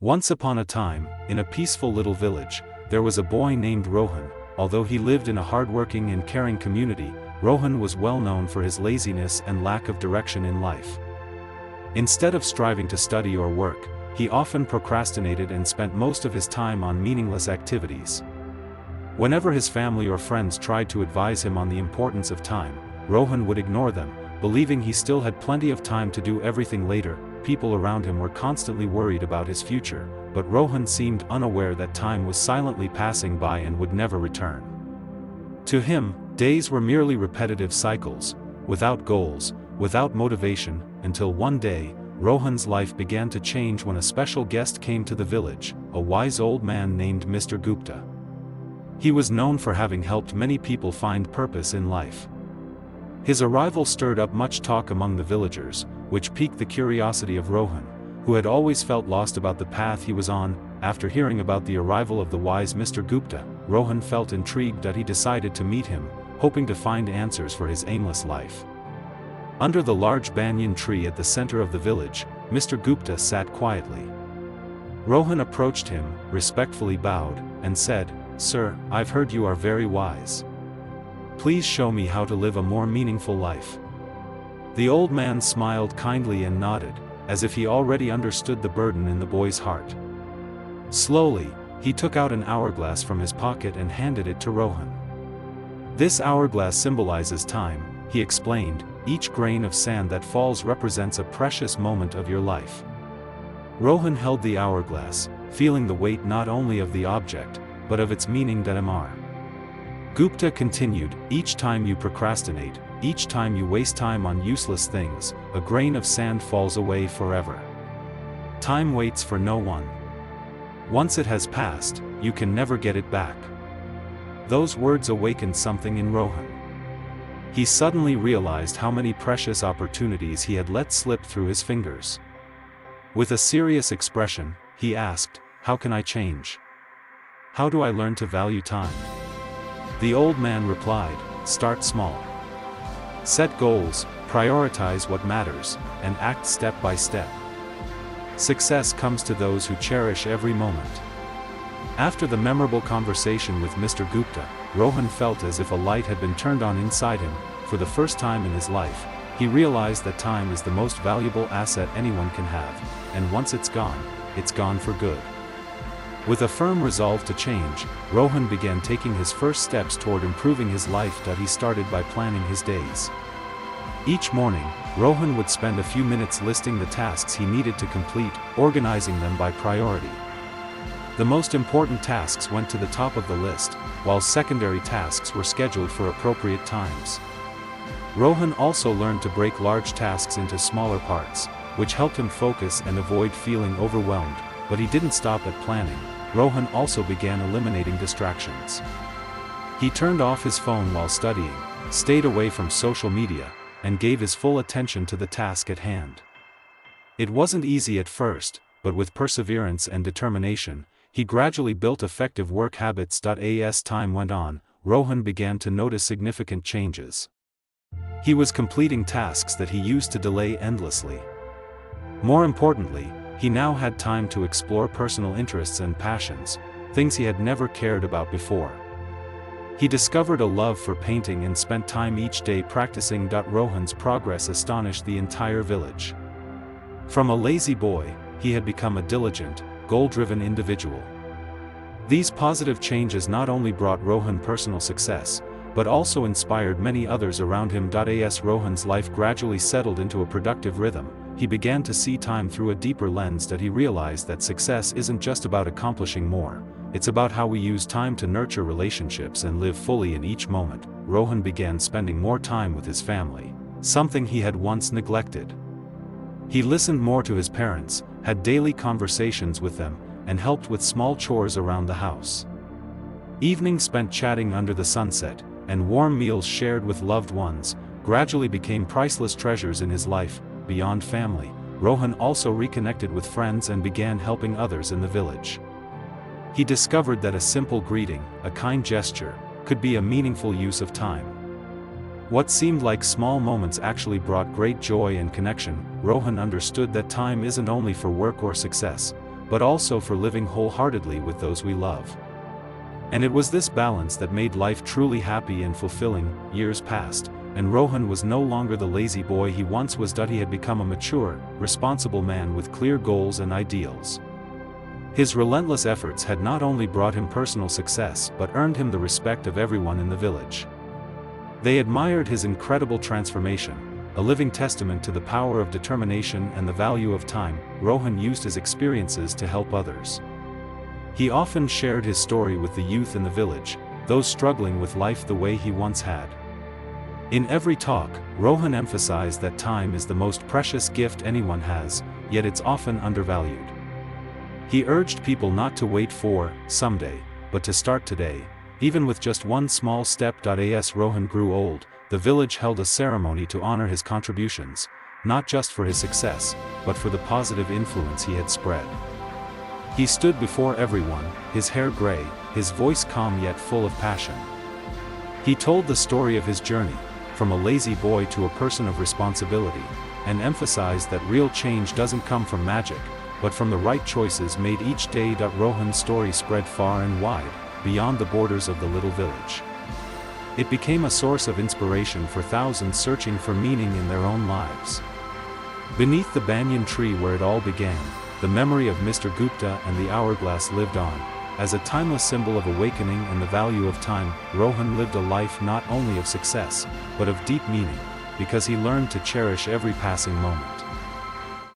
Once upon a time, in a peaceful little village, there was a boy named Rohan. Although he lived in a hardworking and caring community, Rohan was well known for his laziness and lack of direction in life. Instead of striving to study or work, he often procrastinated and spent most of his time on meaningless activities. Whenever his family or friends tried to advise him on the importance of time, Rohan would ignore them, believing he still had plenty of time to do everything later. People around him were constantly worried about his future, but Rohan seemed unaware that time was silently passing by and would never return. To him, days were merely repetitive cycles, without goals, without motivation, until one day, Rohan's life began to change when a special guest came to the village, a wise old man named Mr. Gupta. He was known for having helped many people find purpose in life. His arrival stirred up much talk among the villagers, which piqued the curiosity of Rohan, who had always felt lost about the path he was on. After hearing about the arrival of the wise Mr. Gupta, Rohan felt intrigued that he decided to meet him, hoping to find answers for his aimless life. Under the large banyan tree at the center of the village, Mr. Gupta sat quietly. Rohan approached him, respectfully bowed, and said, "Sir, I've heard you are very wise. Please show me how to live a more meaningful life." The old man smiled kindly and nodded, as if he already understood the burden in the boy's heart. Slowly, he took out an hourglass from his pocket and handed it to Rohan. "This hourglass symbolizes time," he explained. "Each grain of sand that falls represents a precious moment of your life." Rohan held the hourglass, feeling the weight not only of the object, but of its meaning. Mr. Gupta continued, "Each time you procrastinate, each time you waste time on useless things, a grain of sand falls away forever. Time waits for no one. Once it has passed, you can never get it back." Those words awakened something in Rohan. He suddenly realized how many precious opportunities he had let slip through his fingers. With a serious expression, he asked, "How can I change? How do I learn to value time?" The old man replied, "Start small. Set goals, prioritize what matters, and act step by step. Success comes to those who cherish every moment." After the memorable conversation with Mr. Gupta, Rohan felt as if a light had been turned on inside him. For the first time in his life, he realized that time is the most valuable asset anyone can have, and once it's gone for good. With a firm resolve to change, Rohan began taking his first steps toward improving his life. He started by planning his days. Each morning, Rohan would spend a few minutes listing the tasks he needed to complete, organizing them by priority. The most important tasks went to the top of the list, while secondary tasks were scheduled for appropriate times. Rohan also learned to break large tasks into smaller parts, which helped him focus and avoid feeling overwhelmed. But he didn't stop at planning. Rohan also began eliminating distractions. He turned off his phone while studying, stayed away from social media, and gave his full attention to the task at hand. It wasn't easy at first, but with perseverance and determination, he gradually built effective work habits. As time went on, Rohan began to notice significant changes. He was completing tasks that he used to delay endlessly. More importantly, he now had time to explore personal interests and passions, things he had never cared about before. He discovered a love for painting and spent time each day practicing. Rohan's progress astonished the entire village. From a lazy boy, he had become a diligent, goal-driven individual. These positive changes not only brought Rohan personal success, but also inspired many others around him. As Rohan's life gradually settled into a productive rhythm, he began to see time through a deeper lens. He realized that success isn't just about accomplishing more, it's about how we use time to nurture relationships and live fully in each moment. Rohan began spending more time with his family, something he had once neglected. He listened more to his parents, had daily conversations with them, and helped with small chores around the house. Evenings spent chatting under the sunset, and warm meals shared with loved ones, gradually became priceless treasures in his life. Beyond family, Rohan also reconnected with friends and began helping others in the village. He discovered that a simple greeting, a kind gesture, could be a meaningful use of time. What seemed like small moments actually brought great joy and connection. Rohan understood that time isn't only for work or success, but also for living wholeheartedly with those we love. And it was this balance that made life truly happy and fulfilling. Years passed, and Rohan was no longer the lazy boy he once was. He had become a mature, responsible man with clear goals and ideals. His relentless efforts had not only brought him personal success but earned him the respect of everyone in the village. They admired his incredible transformation, a living testament to the power of determination and the value of time. Rohan used his experiences to help others. He often shared his story with the youth in the village, those struggling with life the way he once had. In every talk, Rohan emphasized that time is the most precious gift anyone has, yet it's often undervalued. He urged people not to wait for someday, but to start today, even with just one small step. As Rohan grew old, the village held a ceremony to honor his contributions, not just for his success, but for the positive influence he had spread. He stood before everyone, his hair gray, his voice calm yet full of passion. He told the story of his journey, from a lazy boy to a person of responsibility, and emphasized that real change doesn't come from magic, but from the right choices made each day. Rohan's story spread far and wide, beyond the borders of the little village. It became a source of inspiration for thousands searching for meaning in their own lives. Beneath the banyan tree where it all began, the memory of Mr. Gupta and the hourglass lived on. As a timeless symbol of awakening and the value of time, Rohan lived a life not only of success, but of deep meaning, because he learned to cherish every passing moment.